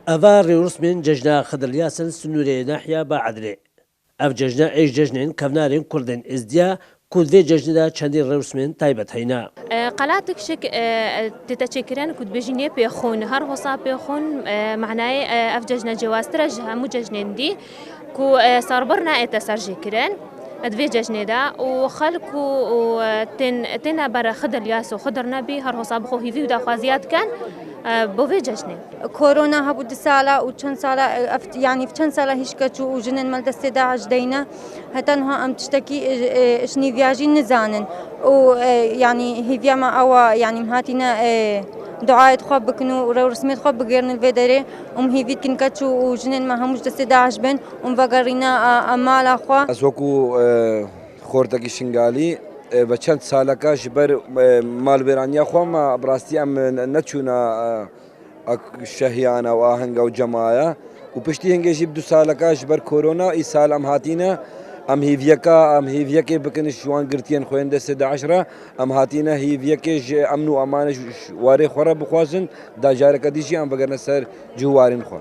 أفا رسمين ججنا خضرلياسن سنوري ناحية بعدري أف ججنا إيش ججنين كفنارين كردين إزديا كود في ججنا چندين رسمين تايبت هينا قلاتك شك تتشكرن كود بجنيه بيخون هر هوصا بيخون معناه أف ججنا جواسترج همو ججنين دي كو صاربرنا اتسرجي كرن ادفي ججني دا وخلق تنا برا خضر ياسو خضر نبي هر هوصا بخو هيفي ودا خوازيات كان بوفي ججني كورونا هبود سالا وچن سالا يعني في چن سالا هيش كچو وجنن مال دست داعش دينا هتنها ام تشتكي اشني فياجي نزانن ويعني هي فيما او يعني مهاتنا دعاء خواب بكنو ورسميت خواب بغيرن الفيدري هي فيت كن كاتشو وجنن ما همش دست داعش بن فقرينا امال اخوا اسوكو خورتكي شنغالي و چند سالکا جبر مالبرانیا خو ما براستي ام نتشونا شهيانا واهنگا وجماعه وبشتي هنگي جيب دو سالکا جبر كورونا اي سال ام هاتينا ام هيفيكا بكن شوان قرتين خوين دست 10 ام هاتينا هيفيكا امنو امان واري خورا بخوازن دا جارك ديجي ام بغرنا سر جوارين خو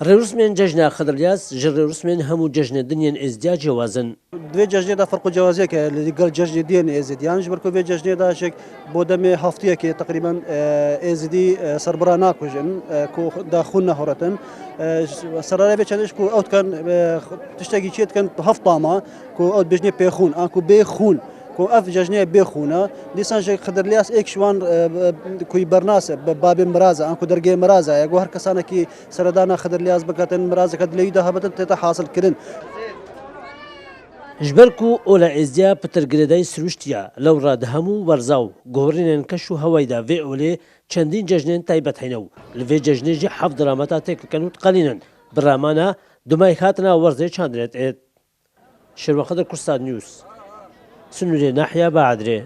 رسمين ججنا خضرلياس جر رسمين همو ججنا دنيا ازديا جوازن دوی جشن دا فرق جوازی که لیگل جشن دین ازدی یعنی جبر کو جشن دا شک بودم هفته که تقریبا ازدی سربرانا کجن کو دا خون هرتن سراره بچنش کو اوت کن تشتگی چیت کن هفته ما کو اوت بجنی بخون انکو بخون کو اف جشنه بخونه دیسان شک خضرلیاس ایک شوان کوی برناس باب مرازه انکو درگه مرازه یگو هر کسانه کی سردانا خضرلیاس بکاتن مرازه کدلی ده هبتن ته حاصل کردن جبركو اولا ازديا بترگرداي سروشتيا لو راد همو ورزاو گورينن كشو هوايدا في اولي چندين ججنين تايبت هينو لفي ججني جي حف دراماتا تيك كانوت قليلا برامانا دماي خاتنا ورزي چاندرت ات شروخدر كرساد نيوز سنوري ناحية بعدري